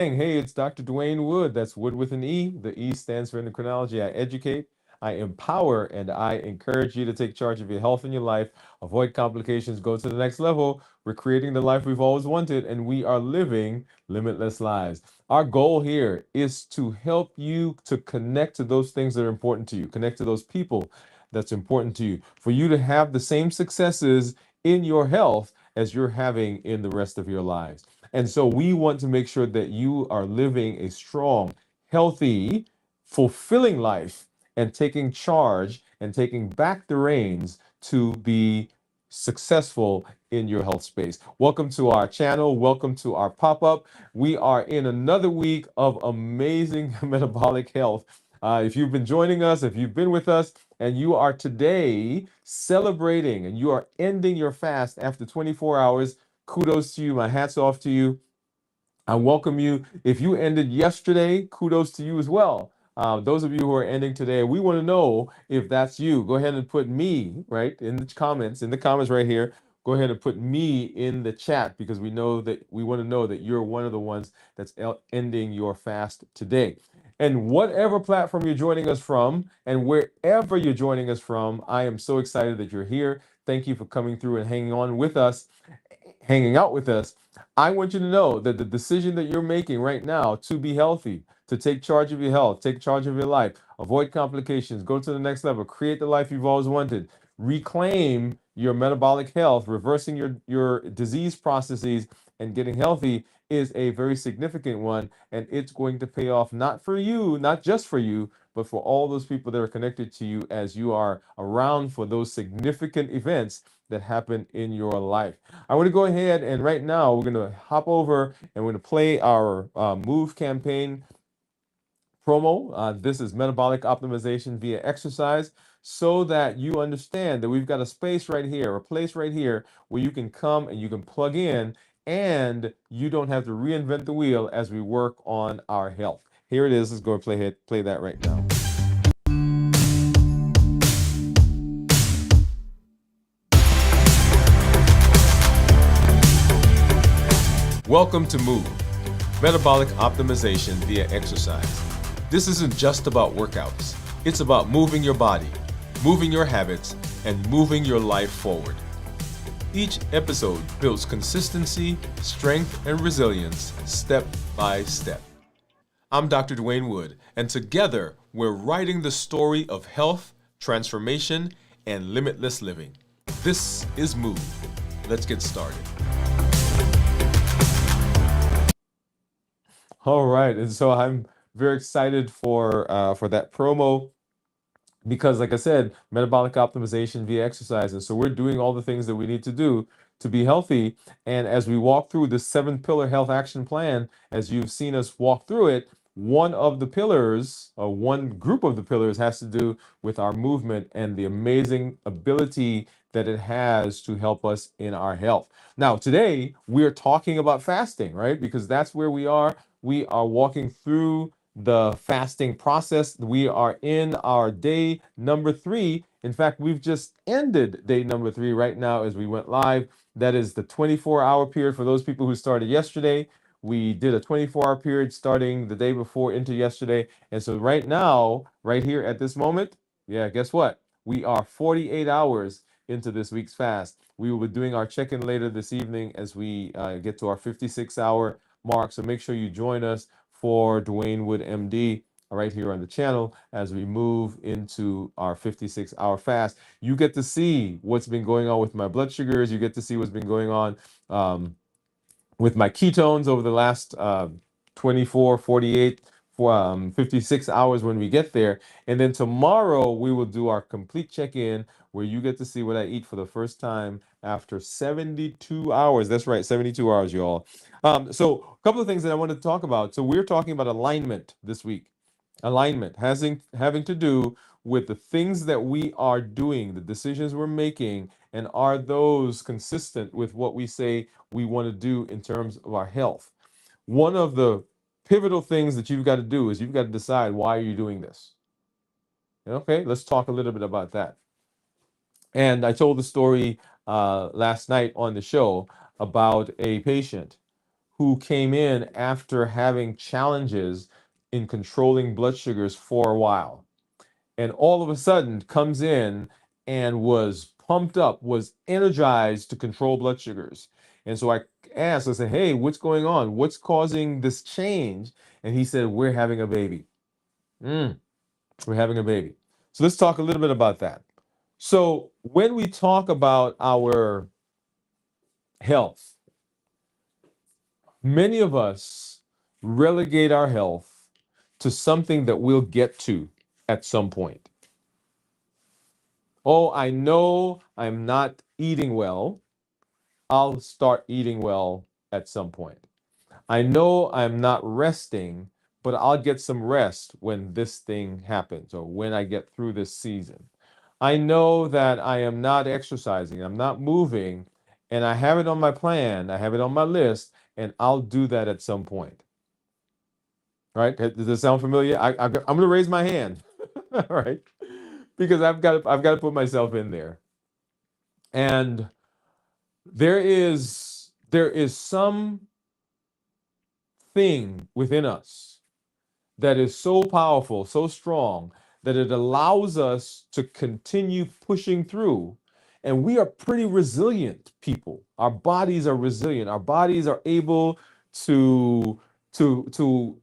Hey, it's Dr. Dwain Woode. That's Wood with an E. The E stands for endocrinology. I educate, I empower, and I encourage you to take charge of your health and your life, avoid complications, go to the next level. We're creating the life we've always wanted, and we are living limitless lives. Our goal here is to help you to connect to those things that are important to you, connect to those people that's important to you, for you to have the same successes in your health as you're having in the rest of your lives. And so we want to make sure that you are living a strong, healthy, fulfilling life and taking charge and taking back the reins to be successful in your health space. Welcome to our channel. Welcome to our pop up. We are in another week of amazing metabolic health. If you've been joining us, if you've been with us, and you are today celebrating and you are ending your fast after 24 hours, kudos to you. My hat's off to you. I welcome you. If you ended yesterday, kudos to you as well. Those of you who are ending today, we want to know if that's you. Go ahead and put me right in the comments right here. Go ahead and put me in the chat because we want to know that you're one of the ones that's ending your fast today. And whatever platform you're joining us from, and wherever you're joining us from, I am so excited that you're here. Thank you for coming through and hanging out with us. I want you to know that the decision that you're making right now to be healthy, to take charge of your health, take charge of your life, avoid complications, go to the next level, create the life you've always wanted, reclaim your metabolic health, reversing your disease processes, and getting healthy is a very significant one. And it's going to pay off not for you, not just for you, but for all those people that are connected to you as you are around for those significant events that happen in your life. I want to go ahead and right now we're going to hop over and we're going to play our Move campaign promo. This is metabolic optimization via exercise so that you understand that we've got a space right here, a place right here where you can come and you can plug in and you don't have to reinvent the wheel as we work on our health. Here it is. Let's go and play that right now. Welcome to Move, metabolic optimization via exercise. This isn't just about workouts. It's about moving your body, moving your habits, and moving your life forward. Each episode builds consistency, strength, and resilience step by step. I'm Dr. Dwain Woode, and together we're writing the story of health, transformation, and limitless living. This is Move. Let's get started. All right, and so I'm very excited for that promo because, like I said, metabolic optimization via exercise, and so we're doing all the things that we need to do to be healthy. And as we walk through the 7-pillar health action plan, as you've seen us walk through it, one of the pillars, or one group of the pillars, has to do with our movement and the amazing ability that it has to help us in our health. Now, today we're talking about fasting, right? Because that's where we are. We are walking through the fasting process. We are in our day number 3. In fact, we've just ended day number 3 right now as we went live. That is the 24-hour period for those people who started yesterday. We did a 24-hour period starting the day before into yesterday. And so right now, right here at this moment, yeah, guess what? We are 48 hours into this week's fast. We will be doing our check-in later this evening as we get to our 56-hour mark. So make sure you join us for Dwain Woode MD right here on the channel as we move into our 56-hour fast. You get to see what's been going on with my blood sugars. You get to see what's been going on with my ketones over the last 24, 48, 56 hours when we get there. And then tomorrow we will do our complete check-in where you get to see what I eat for the first time after 72 hours. That's right, 72 hours, y'all. So a couple of things that I want to talk about. So we're talking about alignment this week. Alignment having to do with the things that we are doing, the decisions we're making, and are those consistent with what we say we want to do in terms of our health. One of the pivotal things that you've got to do is you've got to decide, why are you doing this? Okay, let's talk a little bit about that. And I told the story last night on the show about a patient who came in after having challenges in controlling blood sugars for a while, and all of a sudden comes in and was pumped up, was energized to control blood sugars. And so I asked, I said, hey, what's going on? What's causing this change? And he said, we're having a baby. We're having a baby. So let's talk a little bit about that. So when we talk about our health, many of us relegate our health to something that we'll get to at some point. Oh, I know I'm not eating well. I'll start eating well at some point. I know I'm not resting, but I'll get some rest when this thing happens or when I get through this season. I know that I am not exercising, I'm not moving, and I have it on my plan, I have it on my list, and I'll do that at some point. Right? Does this sound familiar? I'm going to raise my hand. All right, because I've got to put myself in there. And there is some thing within us that is so powerful, so strong, that it allows us to continue pushing through. And we are pretty resilient people. Our bodies are resilient. Our bodies are able to to to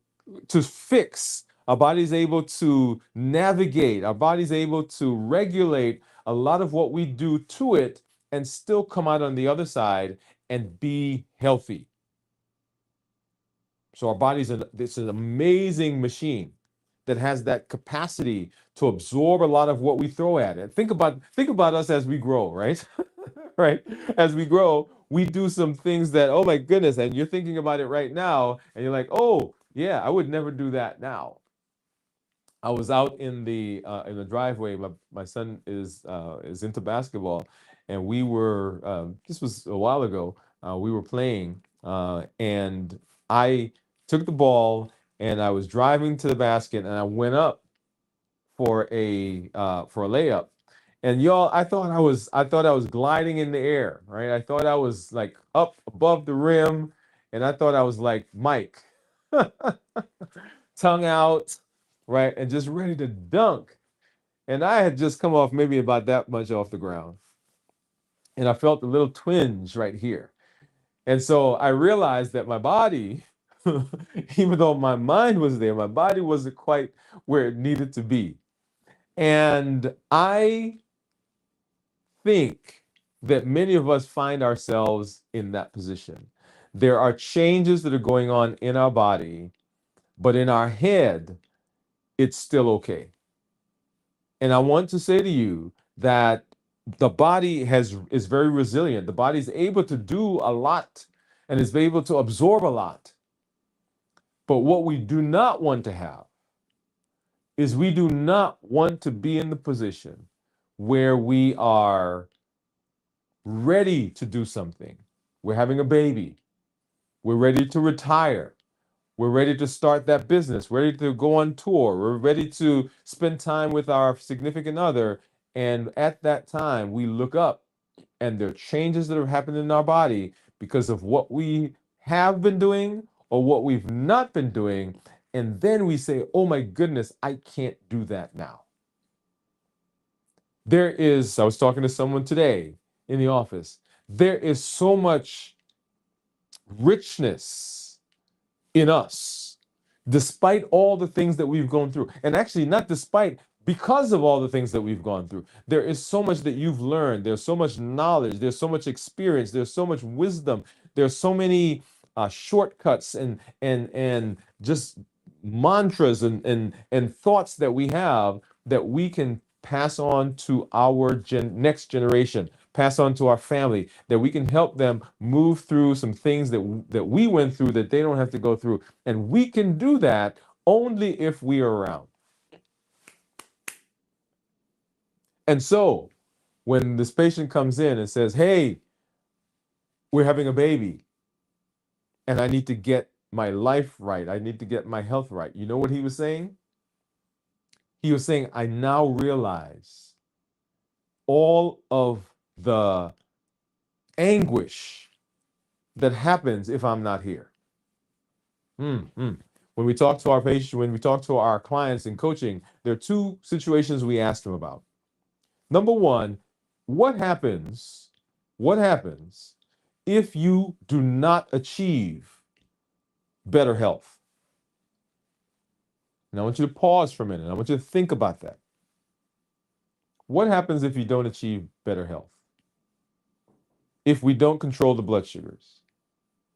to fix. Our body's able to navigate. Our body's able to regulate a lot of what we do to it and still come out on the other side and be healthy. So our body's it's an amazing machine that has that capacity to absorb a lot of what we throw at it. Think about us as we grow, right? Right? As we grow, we do some things that, oh my goodness, and you're thinking about it right now, and you're like, oh yeah, I would never do that now. I was out in the driveway. My son is into basketball, and we were this was a while ago. We were playing, and I took the ball and I was driving to the basket, and I went up for a layup. And y'all, I thought I was gliding in the air, right? I thought I was like up above the rim, and I thought I was like Mike, tongue out, right, and just ready to dunk. And I had just come off maybe about that much off the ground, and I felt a little twinge right here. And so I realized that my body, even though my mind was there, my body wasn't quite where it needed to be. And I think that many of us find ourselves in that position. There are changes that are going on in our body, but in our head, it's still okay. And I want to say to you that the body is very resilient. The body is able to do a lot and is able to absorb a lot. But what we do not want to have is we do not want to be in the position where we are ready to do something. We're having a baby. We're ready to retire. We're ready to start that business, ready to go on tour. We're ready to spend time with our significant other. And at that time, we look up and there are changes that have happened in our body because of what we have been doing or what we've not been doing. And then we say, oh my goodness, I can't do that now. I was talking to someone today in the office. There is so much richness in us, despite all the things that we've gone through. And actually, not despite, because of all the things that we've gone through. There is so much that you've learned. There's so much knowledge. There's so much experience. There's so much wisdom. There's so many shortcuts and just mantras and thoughts that we have that we can pass on to our next generation, pass on to our family, that we can help them move through some things that we went through that they don't have to go through. And we can do that only if we are around. And so when this patient comes in and says, hey, we're having a baby and I need to get my life right, I need to get my health right, you know what he was saying? He was saying, I now realize all of the anguish that happens if I'm not here. Mm, mm. When we talk to our patients, when we talk to our clients in coaching, there are two situations we ask them about. Number one, what happens? What happens if you do not achieve better health? And I want you to pause for a minute. I want you to think about that. What happens if you don't achieve better health? If we don't control the blood sugars,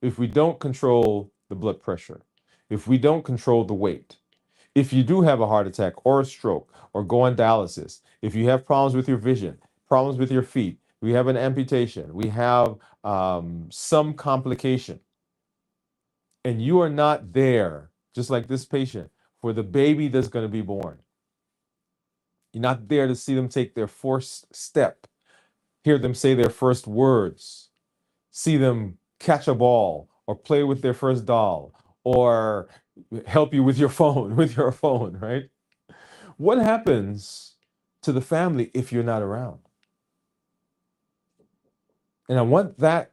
if we don't control the blood pressure, if we don't control the weight, if you do have a heart attack or a stroke or go on dialysis, if you have problems with your vision, problems with your feet, we have an amputation, we have some complication, and you are not there, just like this patient, for the baby that's going to be born. You're not there to see them take their first step, hear them say their first words, see them catch a ball or play with their first doll or help you with your phone, right? What happens to the family if you're not around? And I want that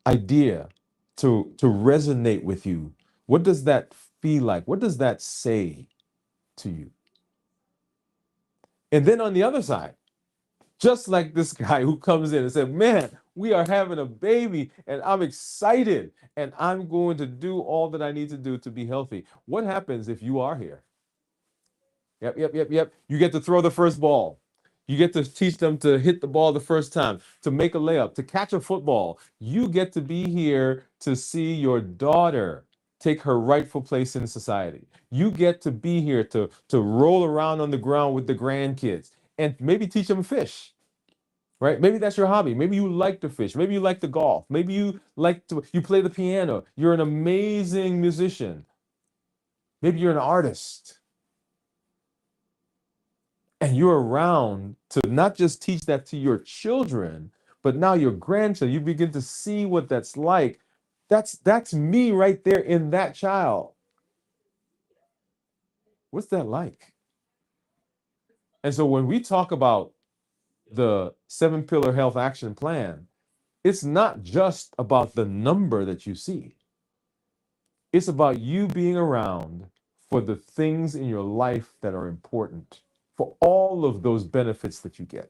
idea to resonate with you. What does that feel like? What does that say to you? And then on the other side, just like this guy who comes in and said, "Man, we are having a baby and I'm excited and I'm going to do all that I need to do to be healthy." What happens if you are here? Yep. You get to throw the first ball. You get to teach them to hit the ball the first time, to make a layup, to catch a football. You get to be here to see your daughter take her rightful place in society. You get to be here to roll around on the ground with the grandkids and maybe teach them fish, right? Maybe that's your hobby. Maybe you like to fish. Maybe you like to golf. Maybe you play the piano. You're an amazing musician. Maybe you're an artist. And you're around to not just teach that to your children, but now your grandchildren. You begin to see what that's like. That's me right there in that child. What's that like? And so when we talk about the 7 pillar health action plan, it's not just about the number that you see. It's about you being around for the things in your life that are important, for all of those benefits that you get.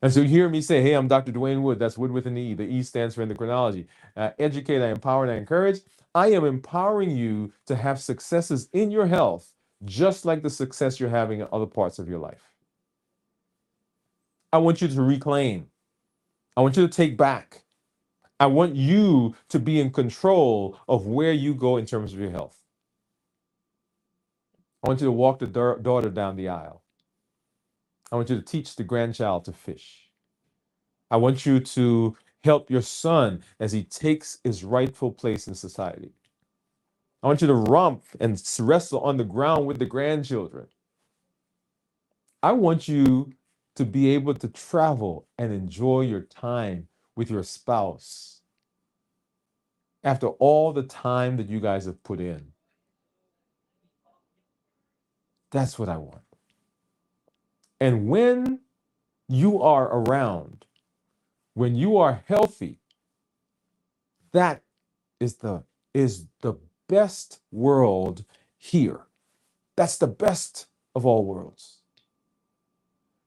And so you hear me say, "Hey, I'm Dr. Dwain Woode." That's Wood with an E. The E stands for endocrinology. Educate, I empower, and I encourage. I am empowering you to have successes in your health, just like the success you're having in other parts of your life. I want you to reclaim. I want you to take back. I want you to be in control of where you go in terms of your health. I want you to walk the daughter down the aisle. I want you to teach the grandchild to fish. I want you to help your son as he takes his rightful place in society. I want you to romp and wrestle on the ground with the grandchildren. I want you to be able to travel and enjoy your time with your spouse after all the time that you guys have put in. That's what I want. And when you are around, when you are healthy, that is the best world here. That's the best of all worlds.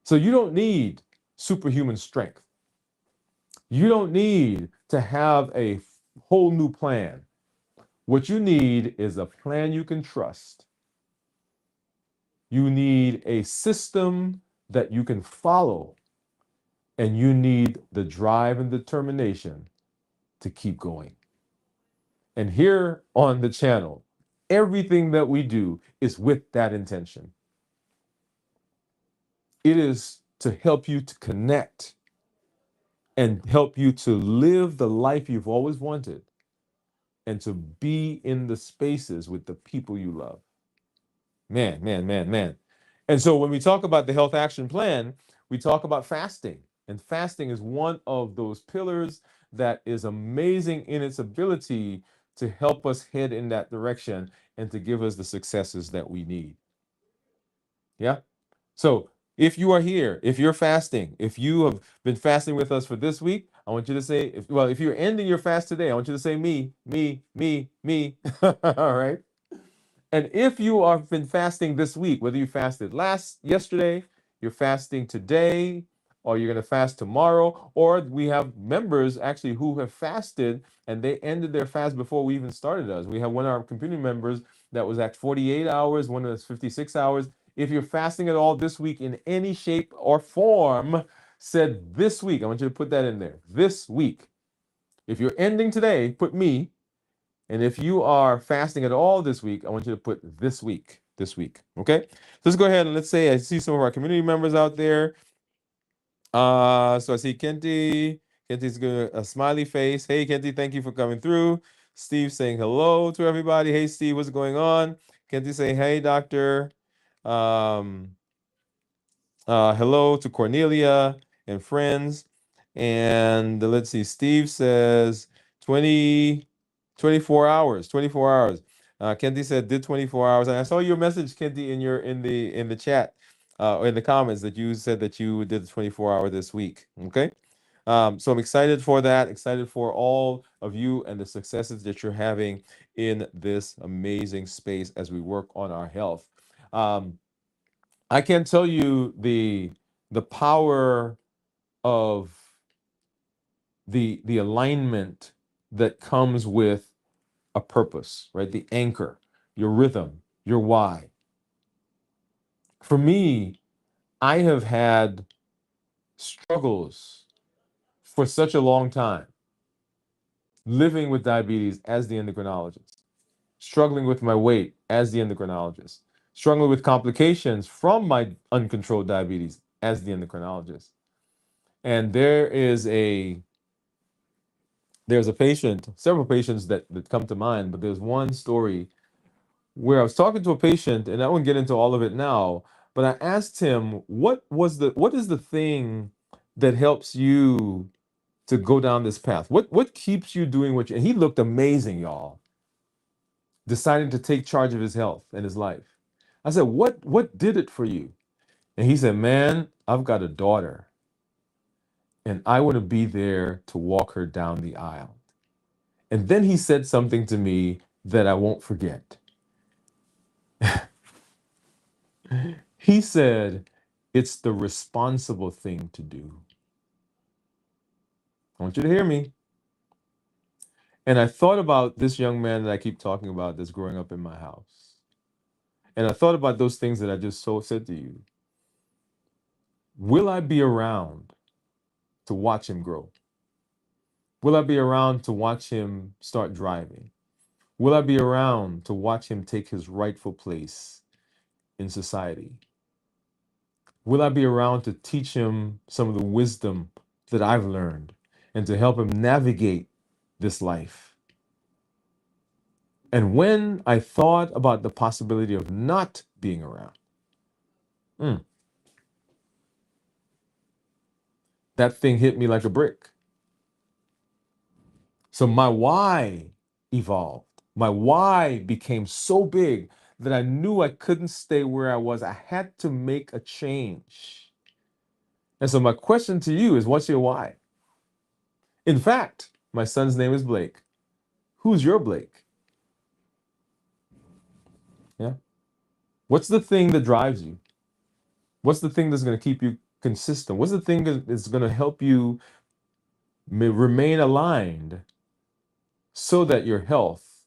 So you don't need superhuman strength. You don't need to have a whole new plan. What you need is a plan you can trust. You need a system that you can follow, and you need the drive and determination to keep going. And here on the channel, everything that we do is with that intention. It is to help you to connect and help you to live the life you've always wanted and to be in the spaces with the people you love. Man. And so when we talk about the health action plan, we talk about fasting. And fasting is one of those pillars that is amazing in its ability to help us head in that direction and to give us the successes that we need. Yeah. So if you are here, if you're fasting, if you have been fasting with us for this week, I want you to say, if you're ending your fast today, I want you to say me, me, me, me. All right. And if you have been fasting this week, whether you fasted yesterday, you're fasting today, or you're going to fast tomorrow, or we have members actually who have fasted and they ended their fast before we even started us. We have one of our community members that was at 48 hours, one that's 56 hours. If you're fasting at all this week in any shape or form, said this week, I want you to put that in there. This week. If you're ending today, put me. And if you are fasting at all this week, I want you to put this week. This week. Okay? So let's go ahead and let's say I see some of our community members out there. So I see Kenti. Kenti's got a smiley face. Hey Kenti, thank you for coming through. Steve saying hello to everybody. Hey Steve, what's going on? Kenti saying, hey doctor. Um, hello to Cornelia and friends. And let's see, Steve says 24 hours, 24 hours. Kenti said did 24 hours. And I saw your message, Kenti, in the chat, in the comments that you said that you did the 24-hour this week. Okay. So I'm excited for that, excited for all of you and the successes that you're having in this amazing space as we work on our health. I can't tell you the power of the alignment that comes with a purpose, right? The anchor, your rhythm, your why. For me, I have had struggles for such a long time living with diabetes as the endocrinologist, struggling with my weight as the endocrinologist, struggling with complications from my uncontrolled diabetes as the endocrinologist. And there's a patient, several patients that come to mind, but there's one story where I was talking to a patient, and I won't get into all of it now, but I asked him, what is the thing that helps you to go down this path? What keeps you doing what you, and he looked amazing, y'all, deciding to take charge of his health and his life. I said, what did it for you? And he said, man, I've got a daughter, and I want to be there to walk her down the aisle. And then he said something to me that I won't forget. He said, it's the responsible thing to do. I want you to hear me. And I thought about this young man that I keep talking about that's growing up in my house. And I thought about those things that I just said to you. Will I be around to watch him grow? Will I be around to watch him start driving? Will I be around to watch him take his rightful place in society? Will I be around to teach him some of the wisdom that I've learned and to help him navigate this life? And when I thought about the possibility of not being around, that thing hit me like a brick. So my why evolved. My why became so big that I knew I couldn't stay where I was. I had to make a change. And so my question to you is, what's your why? In fact, my son's name is Blake. Who's your Blake? Yeah. What's the thing that drives you? What's the thing that's going to keep you consistent? What's the thing that is going to help you remain aligned so that your health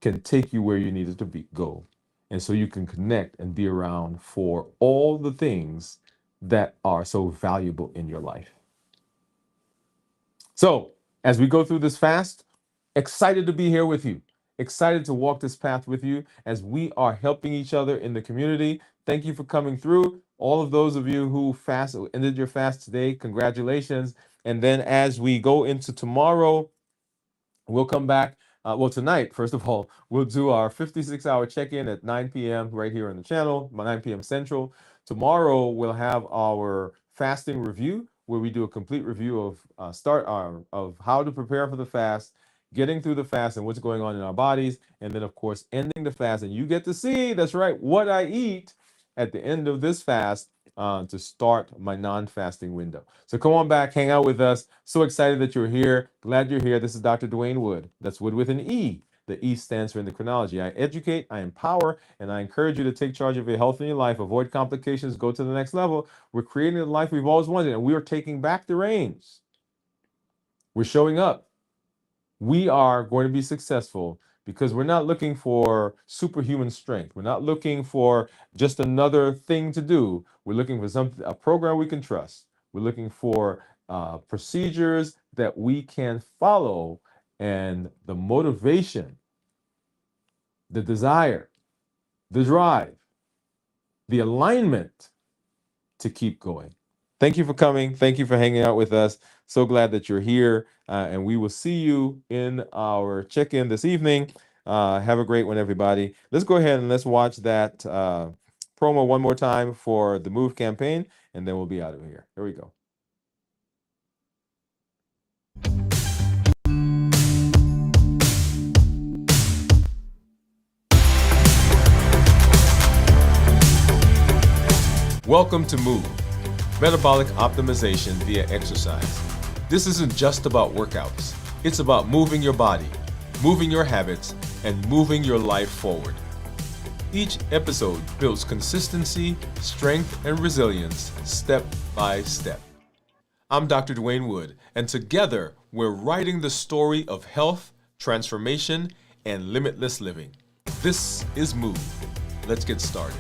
can take you where you need it to go? And so you can connect and be around for all the things that are so valuable in your life. So as we go through this fast, excited to be here with you. Excited to walk this path with you as we are helping each other in the community. Thank you for coming through. All of those of you who ended your fast today, congratulations. And then as we go into tomorrow, we'll come back. Tonight, first of all, we'll do our 56-hour check-in at 9 p.m. right here on the channel, 9 p.m. Central. Tomorrow, we'll have our fasting review, where we do a complete review of how to prepare for the fast, getting through the fast, and what's going on in our bodies, and then, of course, ending the fast. And you get to see, that's right, what I eat at the end of this fast to start my non-fasting window. So come on back, hang out with us. So excited that you're here. Glad you're here. This is Dr. Dwain Woode. That's Wood with an E. The E stands for endocrinology. I educate, I empower, and I encourage you to take charge of your health and your life, avoid complications, go to the next level. We're creating the life we've always wanted, and we are taking back the reins. We're showing up. We are going to be successful because we're not looking for superhuman strength. We're not looking for just another thing to do. We're looking for a program we can trust. We're looking for procedures that we can follow, and the motivation, the desire, the drive, the alignment to keep going. Thank you for coming. Thank you for hanging out with us. So glad that you're here. And we will see you in our check-in this evening. Have a great one, everybody. Let's go ahead and let's watch that promo one more time for the MOVE campaign, and then we'll be out of here. Here we go. Welcome to MOVE, Metabolic Optimization via Exercise. This isn't just about workouts. It's about moving your body, moving your habits, and moving your life forward. Each episode builds consistency, strength, and resilience step by step. I'm Dr. Dwain Woode, and together we're writing the story of health, transformation, and limitless living. This is MOVE. Let's get started.